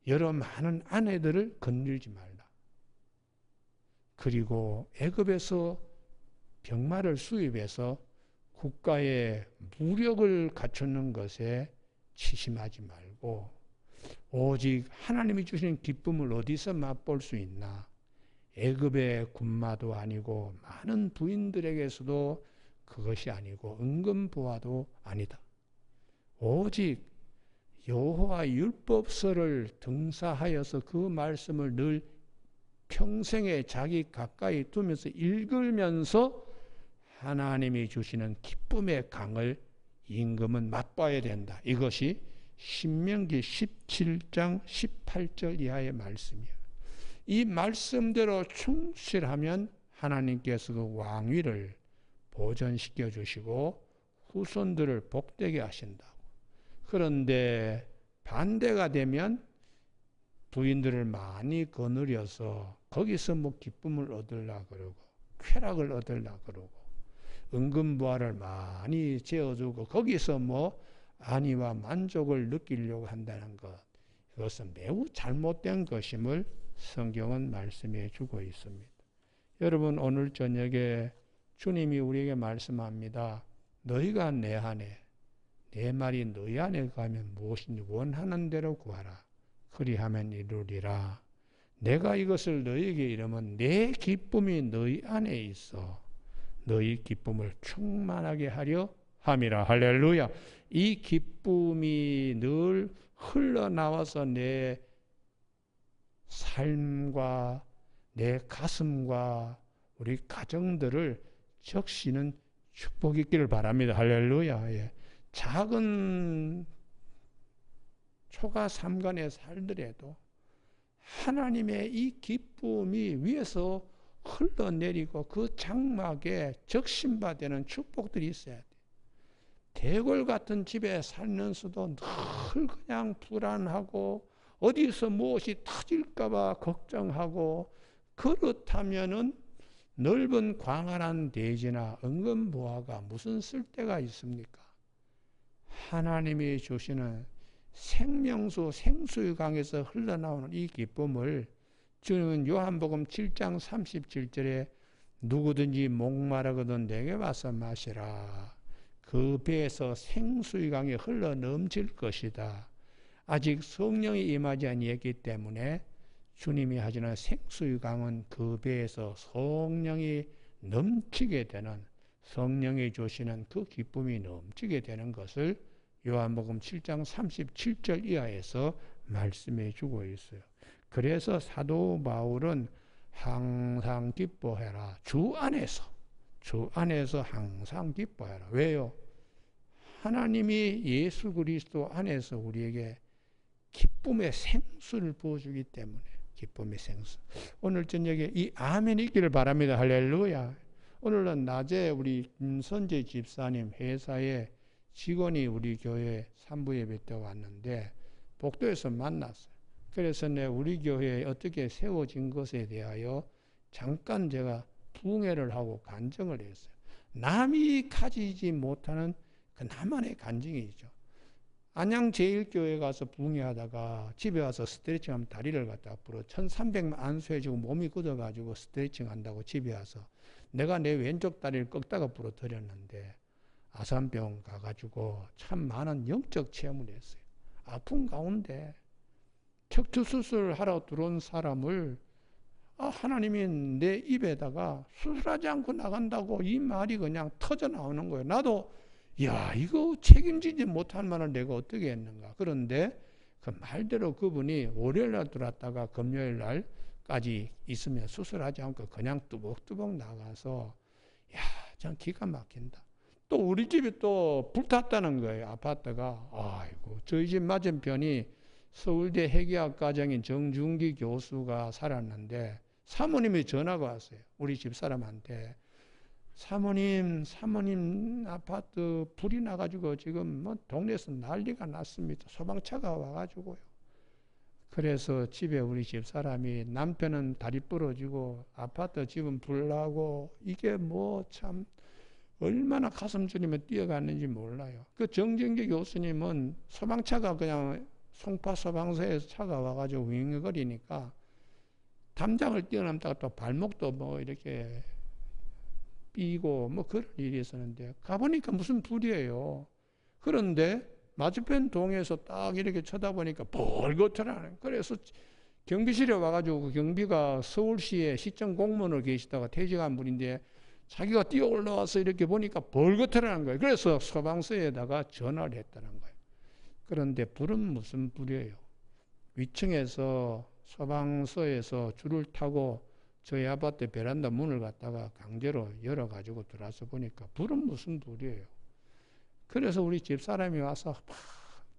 여러 많은 아내들을 건들지 말라. 그리고 애굽에서 병마를 수입해서 국가의 무력을 갖추는 것에 치심하지 말고 오직 하나님이 주시는 기쁨을 어디서 맛볼 수 있나? 애굽의 군마도 아니고 많은 부인들에게서도 그것이 아니고 은근보화도 아니다. 오직 여호와 율법서를 등사하여서 그 말씀을 늘 평생에 자기 가까이 두면서 읽으면서 하나님이 주시는 기쁨의 강을 임금은 맛봐야 된다. 이것이 신명기 17장 18절 이하의 말씀이에요. 이 말씀대로 충실하면 하나님께서 그 왕위를 보존시켜 주시고 후손들을 복되게 하신다고. 그런데 반대가 되면 부인들을 많이 거느려서 거기서 뭐 기쁨을 얻으려고 그러고 쾌락을 얻으려고 그러고 은근보화를 많이 재어주고 거기서 뭐 안위와 만족을 느끼려고 한다는 것, 이것은 매우 잘못된 것임을 성경은 말씀해 주고 있습니다. 여러분, 오늘 저녁에 주님이 우리에게 말씀합니다. 너희가 내 안에, 내 말이 너희 안에 가면 무엇인지 원하는 대로 구하라. 그리하면 이루리라. 내가 이것을 너희에게 이르면 내 기쁨이 너희 안에 있어 너희 기쁨을 충만하게 하려 함이라. 할렐루야. 이 기쁨이 늘 흘러나와서 내 삶과 내 가슴과 우리 가정들을 적시는 축복이 있기를 바랍니다. 할렐루야. 예. 작은 초가 삼간에 살더라도 하나님의 이 기쁨이 위에서 흘러내리고 그 장막에 적신받는 축복들이 있어야 돼. 대궐 같은 집에 살면서도 늘 그냥 불안하고 어디서 무엇이 터질까봐 걱정하고, 그렇다면은 넓은 광활한 대지나 은근보화가 무슨 쓸데가 있습니까? 하나님이 주시는 생명수 생수의 강에서 흘러나오는 이 기쁨을 주님은 요한복음 7장 37절에 누구든지 목마르거든 내게 와서 마시라. 그 배에서 생수의 강이 흘러 넘칠 것이다. 아직 성령이 임하지 아니했기 때문에 주님이 하시는 생수의 강은 그 배에서 성령이 넘치게 되는, 성령이 주시는 그 기쁨이 넘치게 되는 것을 요한복음 7장 37절 이하에서 말씀해 주고 있어요. 그래서 사도 바울은 항상 기뻐해라. 주 안에서 항상 기뻐해라. 왜요? 하나님이 예수 그리스도 안에서 우리에게 기쁨의 생수를 부어주기 때문에. 기쁨의 생수. 오늘 저녁에 이 아멘이 있기를 바랍니다. 할렐루야. 오늘은 낮에 우리 김선재 집사님 회사에 직원이 우리 교회 산부 예배 때 왔는데 복도에서 만났어요. 그래서 우리 교회에 어떻게 세워진 것에 대하여 잠깐 제가 부흥회를 하고 간증을 했어요. 남이 가지지 못하는 그 나만의 간증이죠. 안양 제1교회 가서 부흥회하다가 집에 와서 스트레칭하면 다리를 갖다 앞으로 1300만 안수해주고 몸이 굳어가지고 스트레칭 한다고 집에 와서 내가 내 왼쪽 다리를 꺾다가 부러뜨렸는데 아산병 가가지고 참 많은 영적 체험을 했어요. 아픈 가운데 척추수술을 하러 들어온 사람을 하나님이 내 입에다가 수술하지 않고 나간다고 이 말이 그냥 터져 나오는 거예요. 나도 야, 이거 책임지지 못할 만을 내가 어떻게 했는가. 그런데 그 말대로 그분이 월요일 날 들어왔다가 금요일 날까지 있으면 수술하지 않고 그냥 뚜벅뚜벅 나가서, 야, 참 기가 막힌다. 또 우리 집이 또 불탔다는 거예요. 아파트가. 아이고, 저희 집 맞은편이 서울대 회계학 과정인 정준기 교수가 살았는데 사모님이 전화가 왔어요. 우리 집 사람한테. 사모님 아파트 불이 나가지고 지금 뭐 동네에서 난리가 났습니다. 소방차가 와가지고요. 그래서 집에 우리 집 사람이, 남편은 다리 부러지고 아파트 집은 불나고, 이게 뭐 참 얼마나 가슴 졸이며 뛰어갔는지 몰라요. 그 정진기 교수님은 소방차가 그냥 송파 소방서에서 차가 와가지고 윙거리니까 담장을 뛰어넘다가 또 발목도 뭐 이렇게 삐고 뭐 그런 일이 있었는데 가보니까 무슨 불이에요. 그런데 맞은편 동에서 딱 이렇게 쳐다보니까 벌겋더라는. 그래서 경비실에 와가지고 그 경비가 서울시에 시청 공무원으로 계시다가 퇴직한 분인데 자기가 뛰어 올라와서 이렇게 보니까 벌거터라는 거예요. 그래서 소방서에다가 전화를 했다는 거예요. 그런데 불은 무슨 불이에요? 위층에서 소방서에서 줄을 타고 저희 아파트 베란다 문을 갖다가 강제로 열어가지고 들어와서 보니까 불은 무슨 불이에요? 그래서 우리 집사람이 와서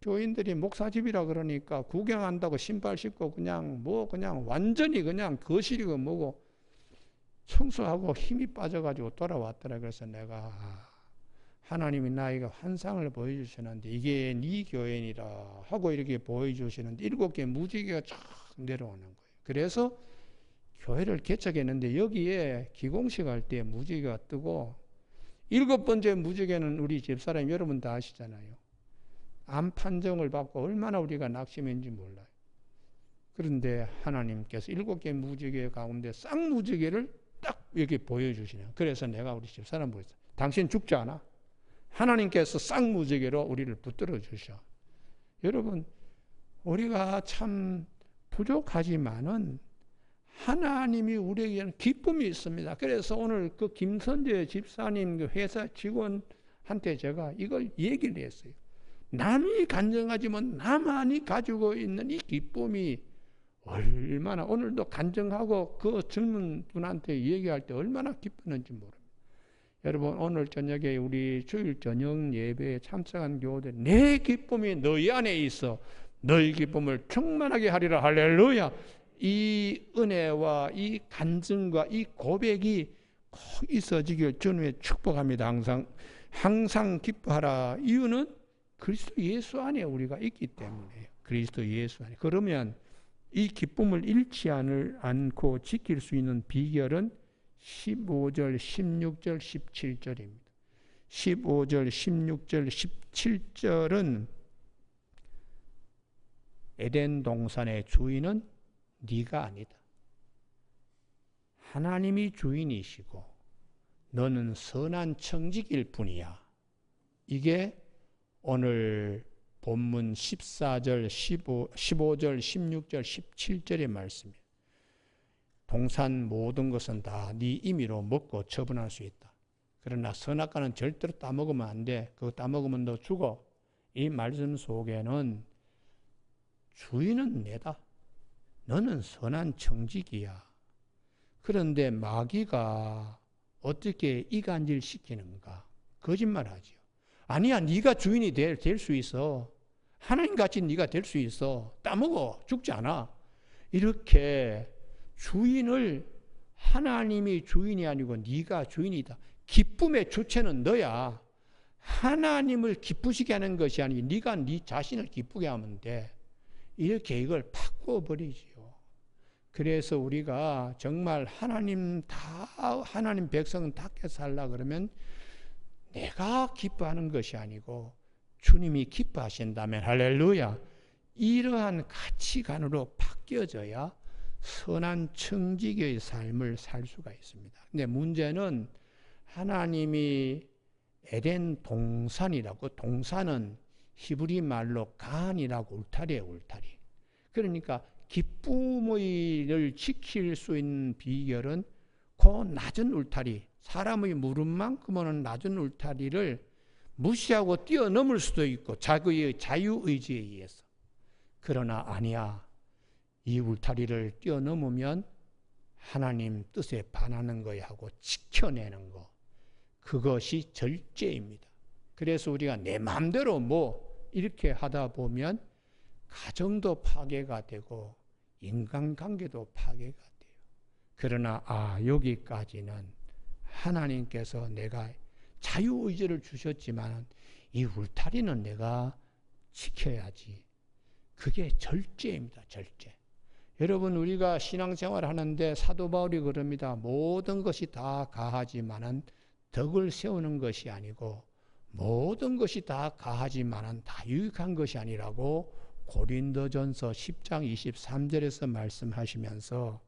교인들이 목사집이라 그러니까 구경한다고 신발 신고 그냥 완전히 그냥 거실이고 뭐고 청소하고 힘이 빠져가지고 돌아왔더라. 그래서 내가 하나님이 나에게 환상을 보여주시는데 이게 네 교인이라 하고 이렇게 보여주시는데 7개 무지개가 쫙 내려오는 거예요. 그래서 교회를 개척했는데 여기에 기공식 할 때 무지개가 뜨고 7번째 무지개는 우리 집사람 여러분 다 아시잖아요. 암 판정을 받고 얼마나 우리가 낙심했는지 몰라요. 그런데 하나님께서 7개 무지개 가운데 쌍무지개를 딱 이렇게 보여주시네요. 그래서 내가 우리 집사람 보였어요. 당신 죽지 않아. 하나님께서 쌍무지개로 우리를 붙들어 주셔. 여러분, 우리가 참 부족하지만은 하나님이 우리에게는 기쁨이 있습니다. 그래서 오늘 그 김선재 집사님 그 회사 직원한테 제가 이걸 얘기를 했어요. 남이 간증하지만 나만이 가지고 있는 이 기쁨이 얼마나 오늘도 간증하고 그 젊은 분한테 얘기할 때 얼마나 기뻤는지 모릅니다. 여러분 오늘 저녁에 우리 주일 저녁 예배에 참석한 교우들 내 기쁨이 너희 안에 있어 너희 기쁨을 충만하게 하리라. 할렐루야. 이 은혜와 이 간증과 이 고백이 꼭 있어지길 주님의 축복합니다. 항상 기뻐하라. 이유는 그리스도 예수 안에 우리가 있기 때문에요. 그리스도 예수 안에. 그러면 이 기쁨을 잃지 않고 지킬 수 있는 비결은 15절, 16절, 17절입니다. 15절, 16절, 17절은 에덴 동산의 주인은 네가 아니다. 하나님이 주인이시고 너는 선한 청지기일 뿐이야. 이게 오늘 본문 14절, 15절, 16절, 17절의 말씀이에요. 동산 모든 것은 다 네 임의로 먹고 처분할 수 있다. 그러나 선악과는 절대로 따먹으면 안 돼. 그거 따먹으면 너 죽어. 이 말씀 속에는 주인은 내다. 너는 선한 청지기야. 그런데 마귀가 어떻게 이간질 시키는가? 거짓말하지요. 아니야, 네가 주인이 될 수 있어. 하나님같이 네가 될 수 있어. 따먹어. 죽지 않아. 이렇게 주인을 하나님이 주인이 아니고 네가 주인이다. 기쁨의 주체는 너야. 하나님을 기쁘시게 하는 것이 아니고 네가 네 자신을 기쁘게 하면 돼. 이렇게 이걸 바꿔버리지요. 그래서 우리가 정말 하나님 백성답게 살라 그러면 내가 기뻐하는 것이 아니고 주님이 기뻐하신다면 할렐루야. 이러한 가치관으로 바뀌어져야 선한 청지기의 삶을 살 수가 있습니다. 근데 문제는 하나님이 에덴 동산이라고, 동산은 히브리 말로 간이라고 울타리예요, 울타리. 그러니까 기쁨을 지킬 수 있는 비결은 그 낮은 울타리, 사람의 무릎만큼은 낮은 울타리를 무시하고 뛰어넘을 수도 있고 자기의 자유의지에 의해서. 그러나 아니야. 이 울타리를 뛰어넘으면 하나님 뜻에 반하는 거야 하고 지켜내는 거. 그것이 절제입니다. 그래서 우리가 내 마음대로 이렇게 하다 보면 가정도 파괴가 되고 인간관계도 파괴가 돼요. 그러나 여기까지는 하나님께서 내가 자유의지를 주셨지만 이 울타리는 내가 지켜야지. 그게 절제입니다. 절제. 여러분 우리가 신앙생활 하는데 사도 바울이 그럽니다. 모든 것이 다 가하지만은 덕을 세우는 것이 아니고 모든 것이 다 가하지만은 다 유익한 것이 아니라고 고린도전서 10장 23절에서 말씀하시면서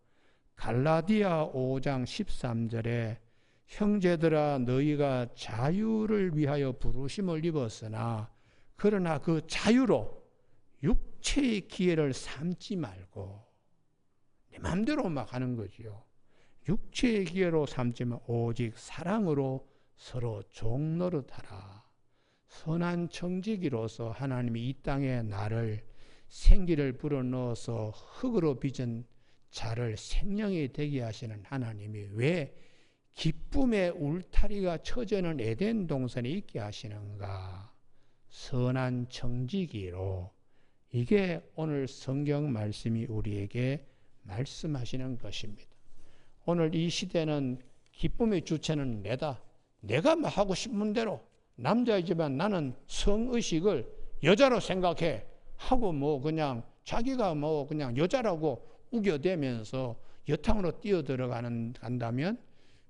갈라디아 5장 13절에 형제들아 너희가 자유를 위하여 부르심을 입었으나 그러나 그 자유로 육체의 기회를 삼지 말고 내 마음대로 막 하는 거지요. 육체의 기회로 삼지만 오직 사랑으로 서로 종노릇하라. 선한 청지기로서 하나님이 이 땅에 나를 생기를 불어넣어서 흙으로 빚은 자를 생명이 되게 하시는 하나님이 왜 기쁨의 울타리가 쳐져는 에덴 동산에 있게 하시는가? 선한 청지기로. 이게 오늘 성경 말씀이 우리에게 말씀하시는 것입니다. 오늘 이 시대는 기쁨의 주체는 내다. 내가 뭐 하고 싶은 대로, 남자이지만 나는 성의식을 여자로 생각해 하고 뭐 그냥 자기가 뭐 그냥 여자라고 우겨대면서 여탕으로 뛰어들어간다면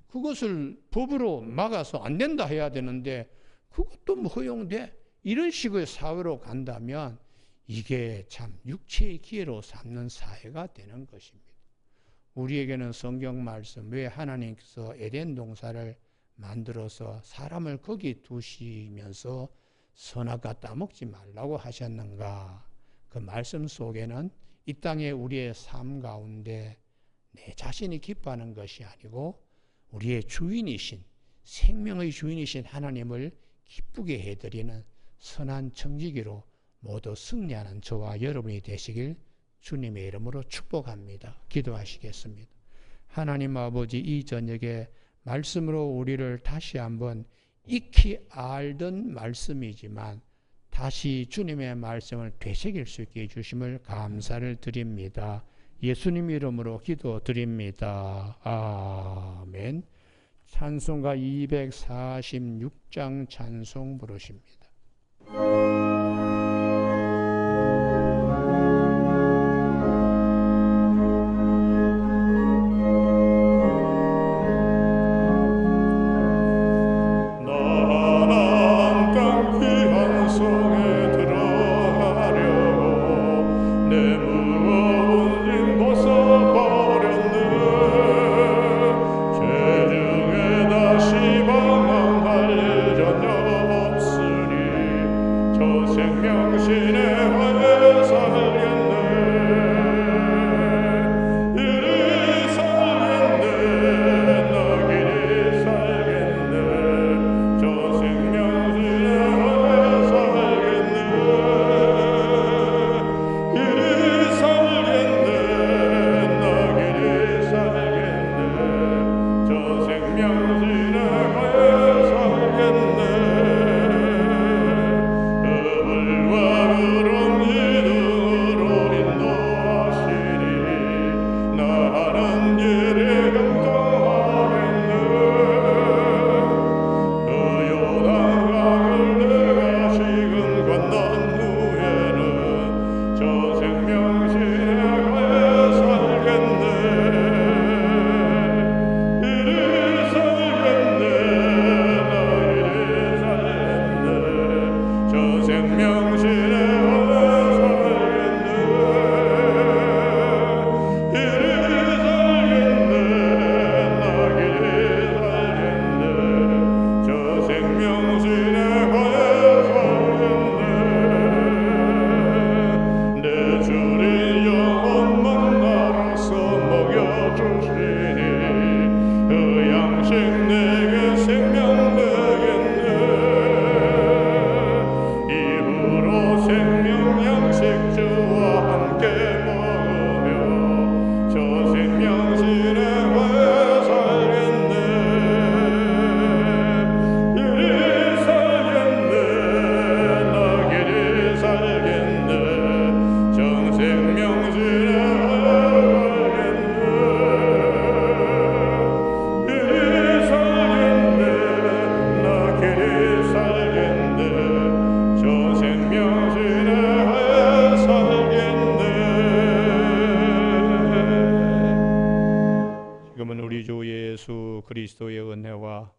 그것을 법으로 막아서 안 된다 해야 되는데 그것도 뭐 허용돼? 이런 식의 사회로 간다면 이게 참 육체의 기회로 삼는 사회가 되는 것입니다. 우리에게는 성경 말씀, 왜 하나님께서 에덴 동산을 만들어서 사람을 거기 두시면서 선악과 따먹지 말라고 하셨는가? 그 말씀 속에는 이 땅에 우리의 삶 가운데 내 자신이 기뻐하는 것이 아니고 우리의 주인이신, 생명의 주인이신 하나님을 기쁘게 해드리는 선한 청지기로 모두 승리하는 저와 여러분이 되시길 주님의 이름으로 축복합니다. 기도하시겠습니다. 하나님 아버지, 이 저녁에 말씀으로 우리를 다시 한번 익히 알던 말씀이지만 다시 주님의 말씀을 되새길 수 있게 해주심을 감사를 드립니다. 예수님 이름으로 기도드립니다. 아멘. 찬송가 246장 찬송 부르십니다. 그리스도의 은혜와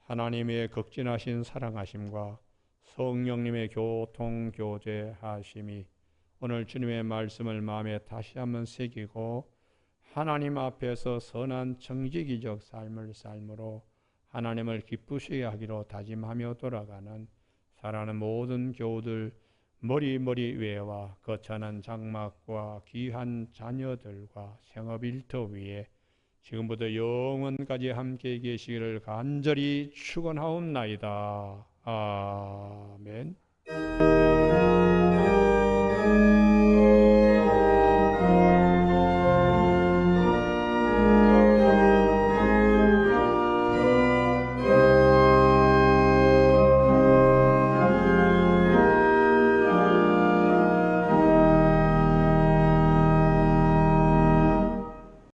하나님의 극진하신 사랑하심과 성령님의 교통 교제하심이 오늘 주님의 말씀을 마음에 다시 한번 새기고 하나님 앞에서 선한 정직이적 삶을 삶으로 하나님을 기쁘시게 하기로 다짐하며 돌아가는 사랑하는 모든 교우들 머리 외와 거창한 장막과 귀한 자녀들과 생업 일터 위에 지금부터 영원까지 함께 계시기를 간절히 축원하옵나이다. 아멘.